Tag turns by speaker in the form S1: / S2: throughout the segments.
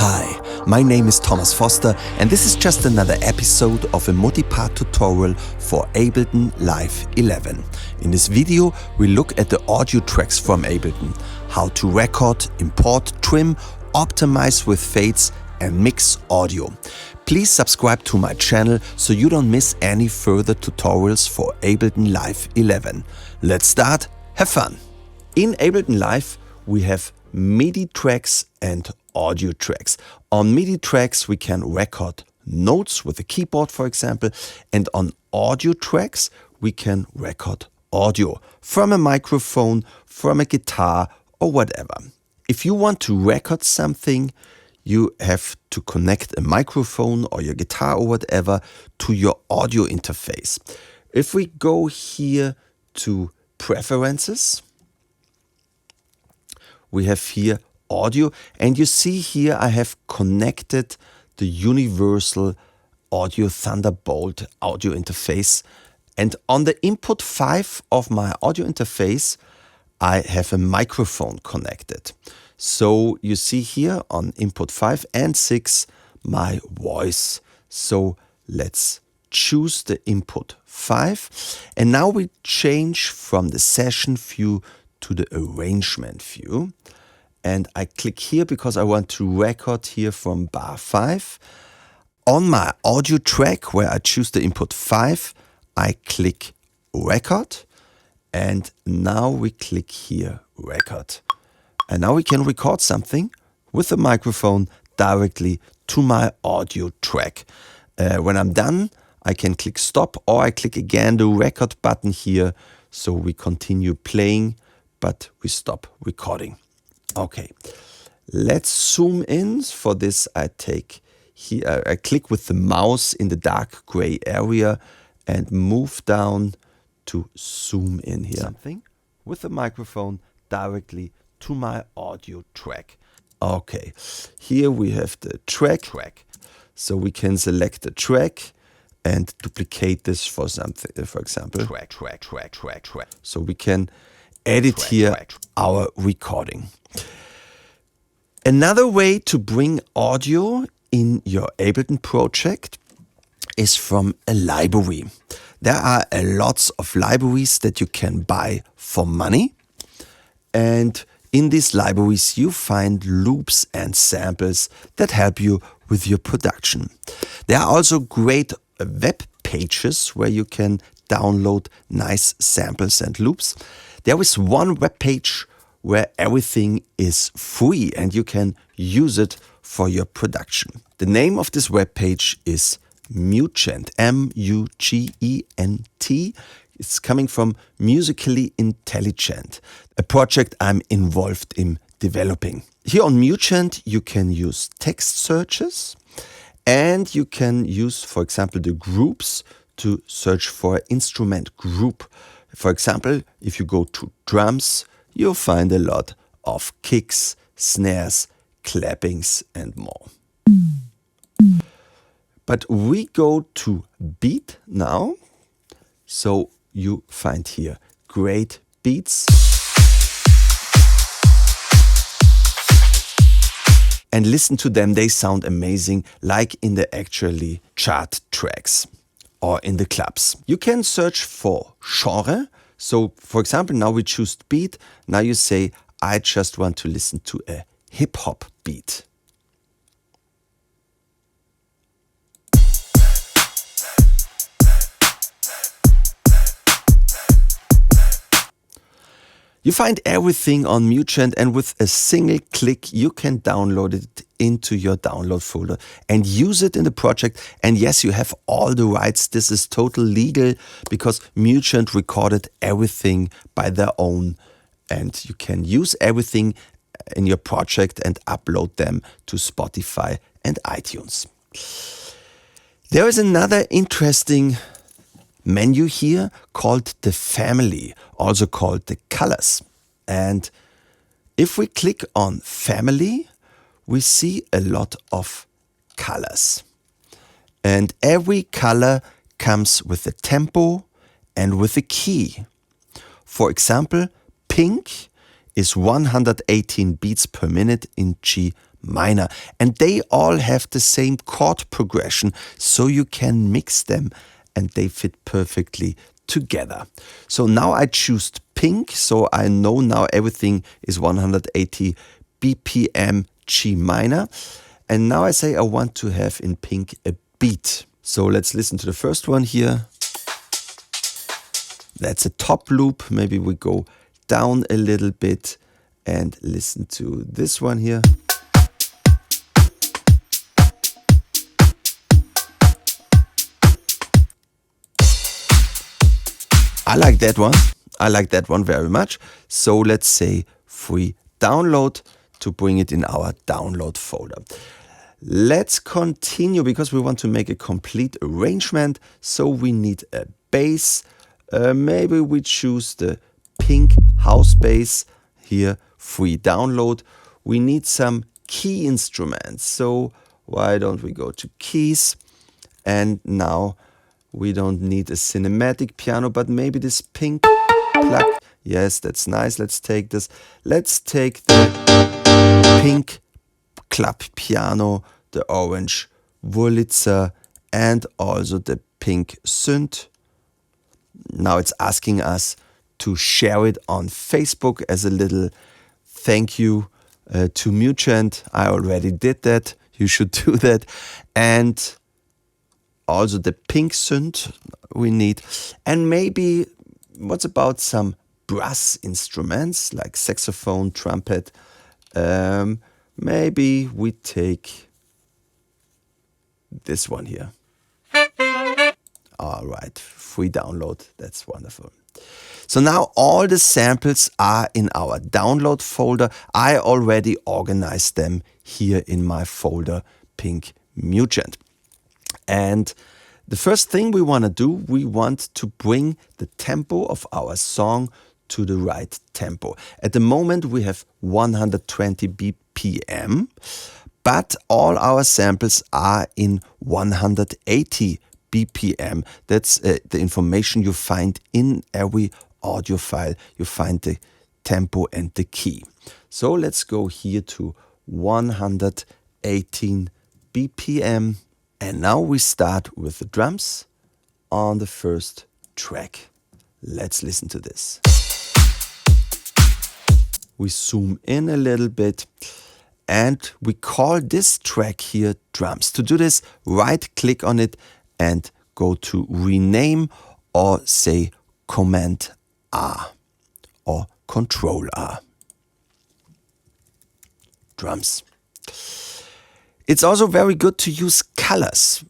S1: Hi, my name is Thomas Foster and this is just another episode of a multi-part tutorial for Ableton Live 11. In this video we look at the audio tracks from Ableton, how to record, import, trim, optimize with fades and mix audio. Please subscribe to my channel so you don't miss any further tutorials for Ableton Live 11. Let's start, have fun! In Ableton Live we have MIDI tracks and audio tracks. On MIDI tracks we can record notes with a keyboard, for example, and on audio tracks we can record audio from a microphone, from a guitar or whatever. If you want to record something, you have to connect a microphone or your guitar or whatever to your audio interface. If we go here to Preferences, we have here audio, and you see here I have connected the Universal Audio Thunderbolt audio interface, and on the input 5 of my audio interface I have a microphone connected. So you see here on input 5 and 6 my voice. So let's choose the input 5, and now we change from the session view to the arrangement view. And I click here because I want to record here from bar 5. On my audio track where I choose the input 5, I click record, and now we click here record. And now we can record something with the microphone directly to my audio track. When I'm done, I can click stop, or I click again the record button here, so we continue playing, but we stop recording. Okay, let's zoom in. For this I take here, I click with the mouse in the dark gray area and move down to zoom in here. Something with the microphone directly to my audio track. Okay, here we have the track. So we can select the track and duplicate this for something, for example. Track. So we can edit here our recording. Another way to bring audio in your Ableton project is from a library. There are lots of libraries that you can buy for money, and in these libraries you find loops and samples that help you with your production. There are also great web pages where you can download nice samples and loops. There is one web page where everything is free and you can use it for your production. The name of this web page is Mugent, M-U-G-E-N-T. It's coming from Musically Intelligent, a project I'm involved in developing. Here on Mugent you can use text searches, and you can use, for example, the groups to search for an instrument group. For example, if you go to drums, you'll find a lot of kicks, snares, clappings and more. But we go to beat now. So you find here great beats. And listen to them, they sound amazing, like in the actually chart tracks or in the clubs. You can search for genre. So, for example, now we choose beat. Now you say, I just want to listen to a hip-hop beat. You find everything on Mugent, and with a single click you can download it into your download folder and use it in the project. And yes, you have all the rights. This is totally legal because Mugent recorded everything by their own, and you can use everything in your project and upload them to Spotify and iTunes. There is another interesting menu here called the family, also called the colors. And if we click on family, we see a lot of colors. And every color comes with a tempo and with a key. For example, pink is 118 beats per minute in G minor. And they all have the same chord progression, so you can mix them and they fit perfectly together. So now I choose pink, so I know now everything is 180 BPM G minor. And now I say I want to have in pink a beat. So let's listen to the first one here. That's a top loop. Maybe we go down a little bit and listen to this one here. I like that one. I like that one very much. So let's say free download to bring it in our download folder. Let's continue because we want to make a complete arrangement. So we need a bass. Maybe we choose the pink house bass here, free download. We need some key instruments. So why don't we go to keys? And now we don't need a cinematic piano, but maybe this pink plug. Yes, that's nice. Let's take this. Let's take the pink club piano, the orange Wurlitzer, and also the pink synth. Now it's asking us to share it on Facebook as a little thank you to Mutant. I already did that. You should do that. And also the pink synth we need. And maybe, what about some brass instruments like saxophone, trumpet? Maybe we take this one here. All right, free download. That's wonderful. So now all the samples are in our download folder. I already organized them here in my folder, Pink Mutant. And the first thing we want to do, we want to bring the tempo of our song to the right tempo. At the moment we have 120 BPM, but all our samples are in 180 BPM. That's the information you find in every audio file. You find the tempo and the key. So let's go here to 118 BPM. And now we start with the drums on the first track. Let's listen to this. We zoom in a little bit and we call this track here drums. To do this, right click on it and go to rename or say Command R or Control R. Drums. It's also very good to use colors.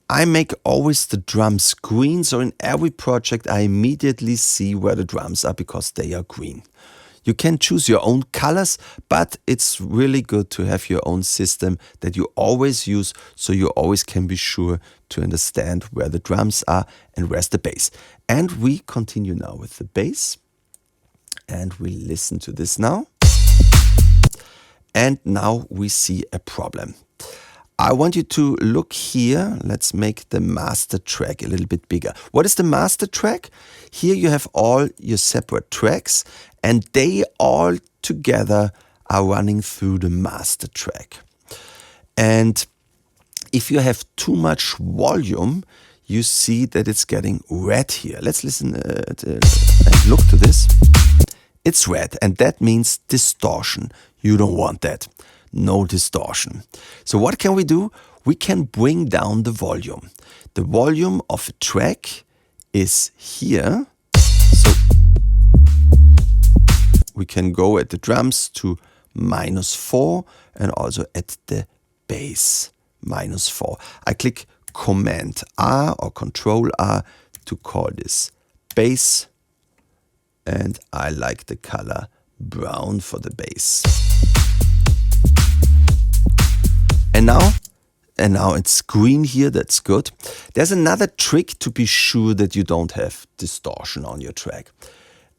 S1: I make always the drums green, so in every project I immediately see where the drums are because they are green. You can choose your own colors, but it's really good to have your own system that you always use, so you always can be sure to understand where the drums are and where's the bass. And we continue now with the bass. And we listen to this now. And now we see a problem. I want you to look here. Let's make the master track a little bit bigger. What is the master track? Here you have all your separate tracks and they all together are running through the master track. And if you have too much volume, you see that it's getting red here. Let's listen and look to this. It's red and that means distortion. You don't want that. No distortion. So what can we do? We can bring down the volume. The volume of a track is here. So we can go at the drums to -4 and also at the bass -4. I click Command R or Control R to call this bass. And I like the color brown for the bass. And now it's green here, that's good. There's another trick to be sure that you don't have distortion on your track.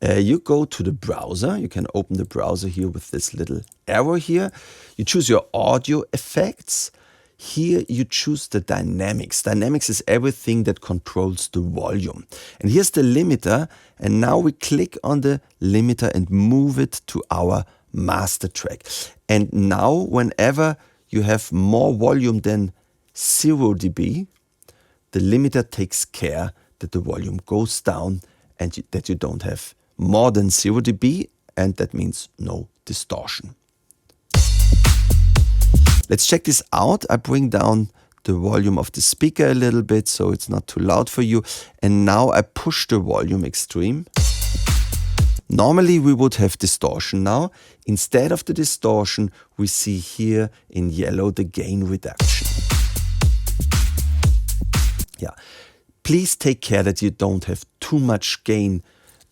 S1: You go to the browser, you can open the browser here with this little arrow here. You choose your audio effects. Here you choose the dynamics. Dynamics is everything that controls the volume. And here's the limiter. And now we click on the limiter and move it to our master track. And now whenever you have more volume than 0 dB, the limiter takes care that the volume goes down and that you don't have more than 0 dB, and that means no distortion. Let's check this out. I bring down the volume of the speaker a little bit so it's not too loud for you. And now I push the volume extreme. Normally we would have distortion now. Instead of the distortion, we see here in yellow the gain reduction. Yeah. Please take care that you don't have too much gain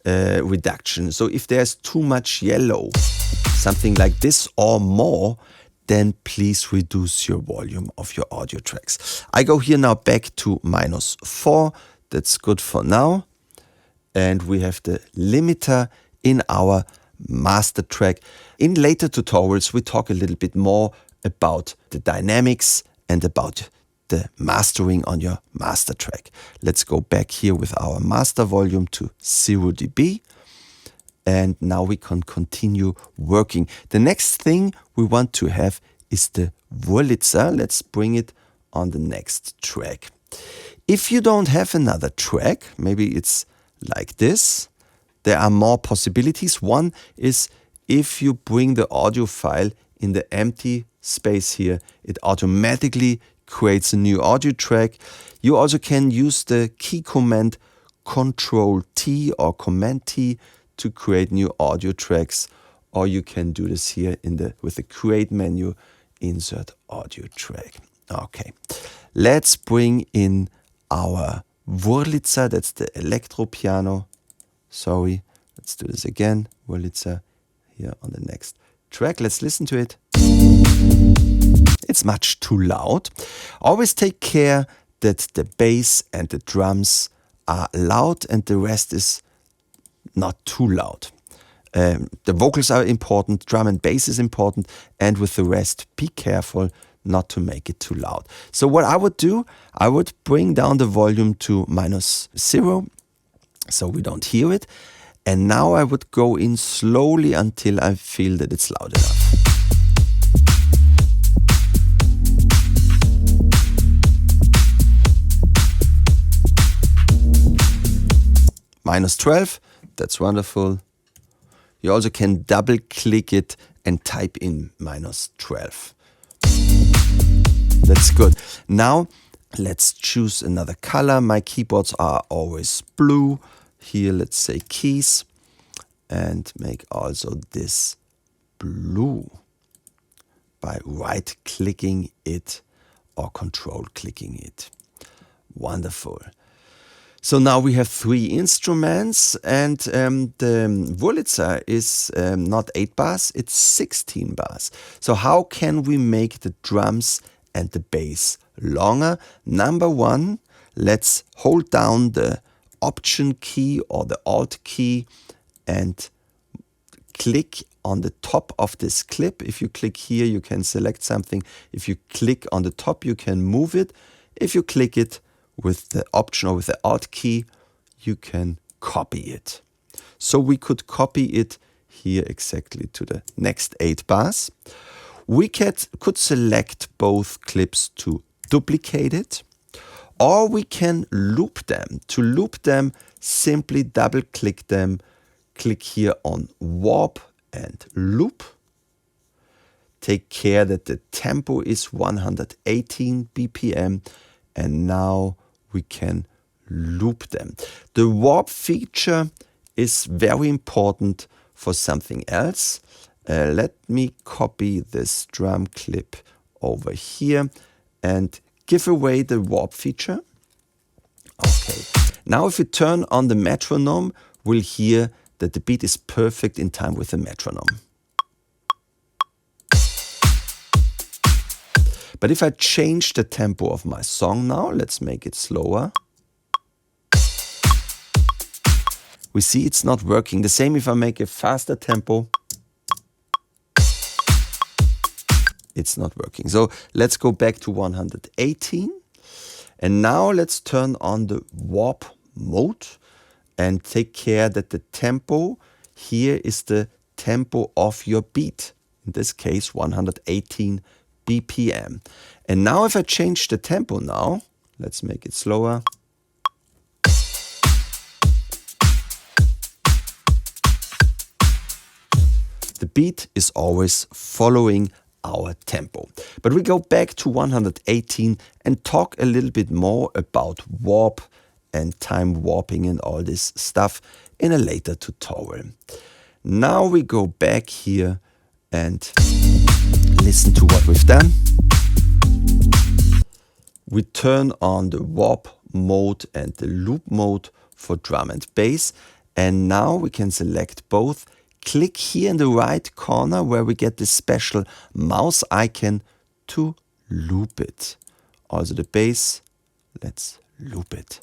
S1: reduction. So if there's too much yellow, something like this or more, then please reduce your volume of your audio tracks. I go here now back to -4. That's good for now. And we have the limiter in our master track. In later tutorials, we talk a little bit more about the dynamics and about the mastering on your master track. Let's go back here with our master volume to 0 dB. And now we can continue working. The next thing we want to have is the Wurlitzer. Let's bring it on the next track. If you don't have another track, maybe it's like this, there are more possibilities. One is if you bring the audio file in the empty space here, it automatically creates a new audio track. You also can use the key command Ctrl-T or Command-T to create new audio tracks, or you can do this here with the Create menu, Insert Audio Track. Okay, let's bring in our Wurlitzer, that's the electro piano. Sorry, let's do this again. Wurlitzer here on the next track. Let's listen to it. It's much too loud. Always take care that the bass and the drums are loud and the rest is not too loud. The vocals are important, drum and bass is important, and with the rest, be careful not to make it too loud. So what I would do, I would bring down the volume to -0, so we don't hear it. And now I would go in slowly until I feel that it's loud enough. -12, that's wonderful. You also can double click it and type in -12. That's good. Now let's choose another color. My keyboards are always blue. Here let's say keys and make also this blue by right clicking it or control clicking it. Wonderful. So now we have 3 instruments, and the Wurlitzer is not 8 bars, it's 16 bars. So how can we make the drums and the bass longer? Number 1, let's hold down the Option key or the Alt key and click on the top of this clip. If you click here, you can select something. If you click on the top, you can move it. If you click it with the Option or with the Alt key, you can copy it. So we could copy it here exactly to the next 8 bars. We could select both clips to duplicate it, or we can loop them. To loop them, simply double click them, click here on Warp and Loop. Take care that the tempo is 118 BPM, and now we can loop them. The warp feature is very important for something else. Let me copy this drum clip over here and give away the warp feature. Okay. Now if we turn on the metronome, we'll hear that the beat is perfect in time with the metronome. But if I change the tempo of my song now, let's make it slower. We see it's not working. The same if I make a faster tempo. It's not working. So let's go back to 118. And now let's turn on the warp mode and take care that the tempo here is the tempo of your beat. In this case, 118 BPM. And now if I change the tempo now, let's make it slower. The beat is always following our tempo. But we go back to 118 and talk a little bit more about warp and time warping and all this stuff in a later tutorial. Now we go back here and listen to what we've done. We turn on the warp mode and the loop mode for drum and bass. And now we can select both. Click here in the right corner where we get this special mouse icon to loop it. Also the bass, let's loop it.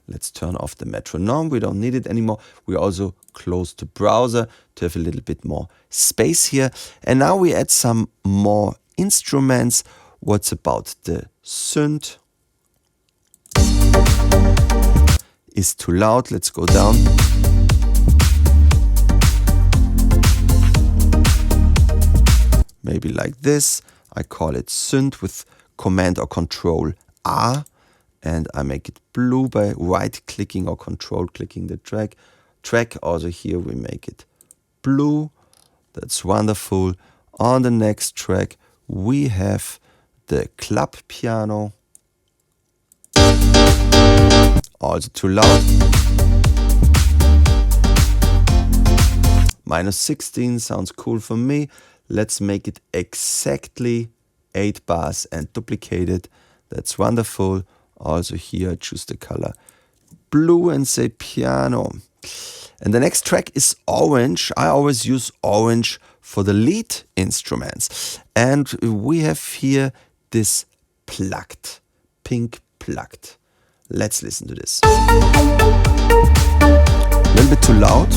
S1: Let's turn off the metronome, we don't need it anymore. We also close the browser to have a little bit more space here. And now we add some more instruments. What's about the synth? Is too loud, let's go down. Maybe like this. I call it synth with Command or Control R. And I make it blue by right clicking or control clicking the track. Also here we make it blue. That's wonderful. On the next track we have the club piano. Also too loud. -16 sounds cool for me. Let's make it exactly 8 bars and duplicate it. That's wonderful. Also here I choose the color blue and say piano. And the next track is orange. I always use orange for the lead instruments. And we have here this plucked, pink plucked. Let's listen to this. A little bit too loud.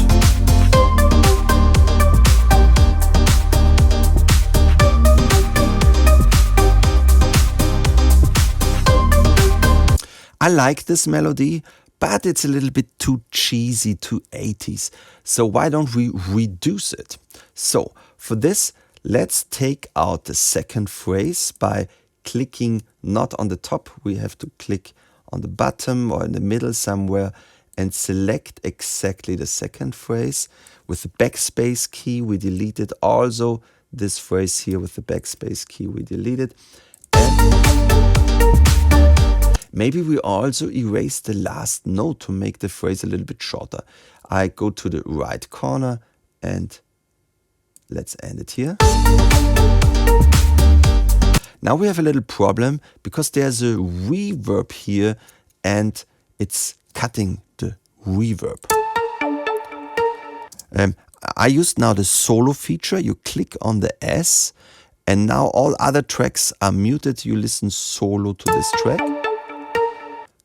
S1: I like this melody, but it's a little bit too cheesy, too 80s. So why don't we reduce it? So for this, let's take out the second phrase by clicking not on the top. We have to click on the bottom or in the middle somewhere and select exactly the second phrase. With the backspace key, we delete it. Also, this phrase here with the backspace key, we delete it. Maybe we also erase the last note to make the phrase a little bit shorter. I go to the right corner and let's end it here. Now we have a little problem because there's a reverb here and it's cutting the reverb. I used now the solo feature. You click on the S and now all other tracks are muted. You listen solo to this track.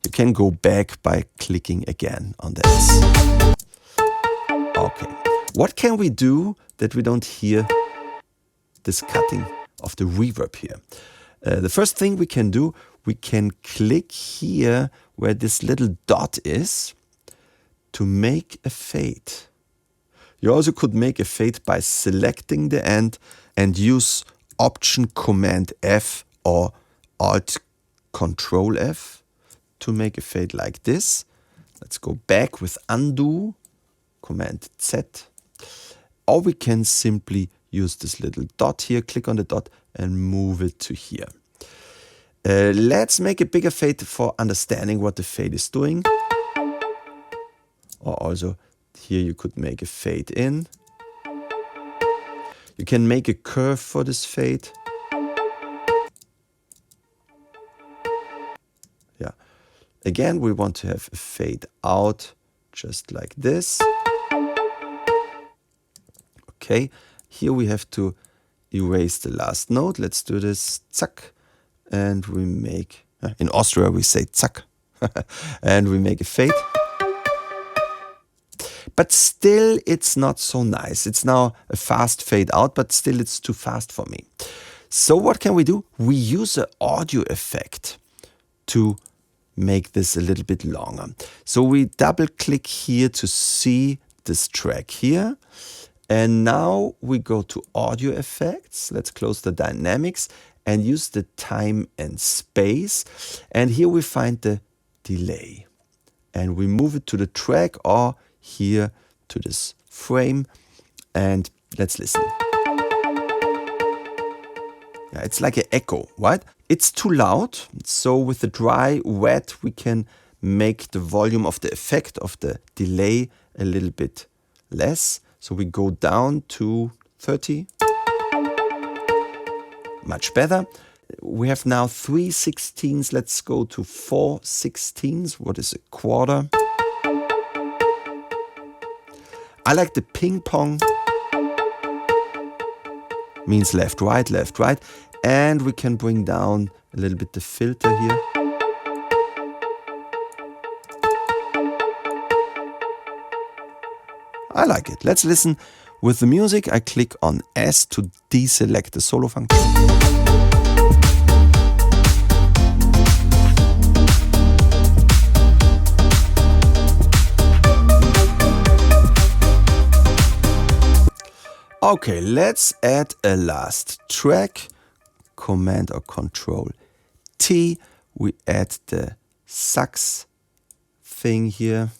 S1: You can go back by clicking again on the S. Okay, what can we do that we don't hear this cutting of the reverb here? The first thing we can do, we can click here where this little dot is to make a fade. You also could make a fade by selecting the end and use Option Command F or Alt Control F to make a fade like this. Let's go back with undo, Command Z. Or we can simply use this little dot here, click on the dot and move it to here. Let's make a bigger fade for understanding what the fade is doing. Or also here you could make a fade in. You can make a curve for this fade. Yeah. Again, we want to have a fade out just like this. Okay, here we have to erase the last note. Let's do this, zack. And we make, in Austria we say zack. And we make a fade. But still it's not so nice. It's now a fast fade out, but still it's too fast for me. So what can we do? We use an audio effect to make this a little bit longer. So we double click here to see this track here. And now we go to audio effects. Let's close the dynamics and use the time and space. And here we find the delay. And we move it to the track or here to this frame. And let's listen. Yeah, it's like an echo, right? It's too loud. So with the dry, wet, we can make the volume of the effect of the delay a little bit less. So we go down to 30. Much better. We have now 3/16. Let's go to 4/16. What is a quarter? I like the ping pong. Means left, right, left, right. And we can bring down a little bit the filter here. I like it. Let's listen with the music. I click on S to deselect the solo function. Okay, let's add a last track. Command or Control T. We add the sax thing here.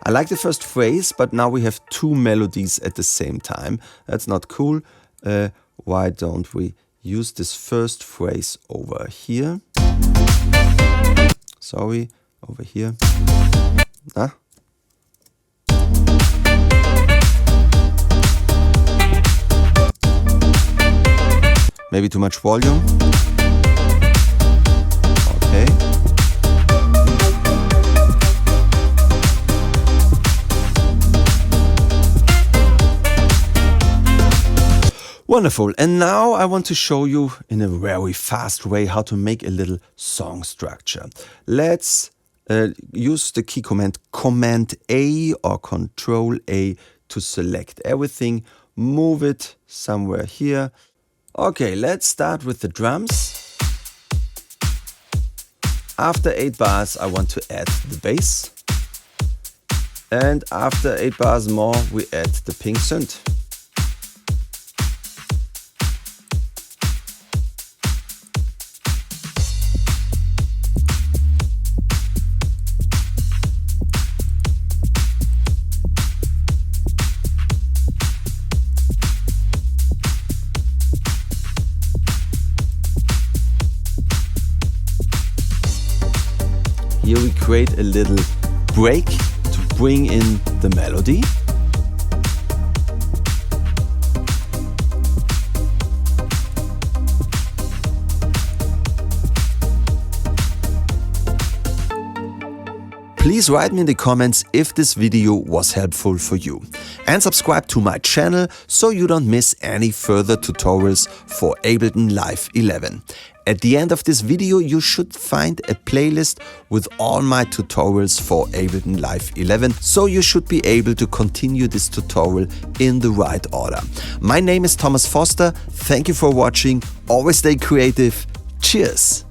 S1: I like the first phrase, but now we have two melodies at the same time. That's not cool. Why don't we use this first phrase over here? Sorry, over here. Ah. Maybe too much volume. Okay. Wonderful. And now I want to show you in a very fast way how to make a little song structure. Let's use the key command Command A or Control A to select everything. Move it somewhere here. Okay, let's start with the drums. After 8 bars, I want to add the bass. And after 8 bars more, we add the pink synth. Here we create a little break to bring in the melody. Please write me in the comments if this video was helpful for you. And subscribe to my channel so you don't miss any further tutorials for Ableton Live 11. At the end of this video, you should find a playlist with all my tutorials for Ableton Live 11, so you should be able to continue this tutorial in the right order. My name is Thomas Foster. Thank you for watching. Always stay creative. Cheers!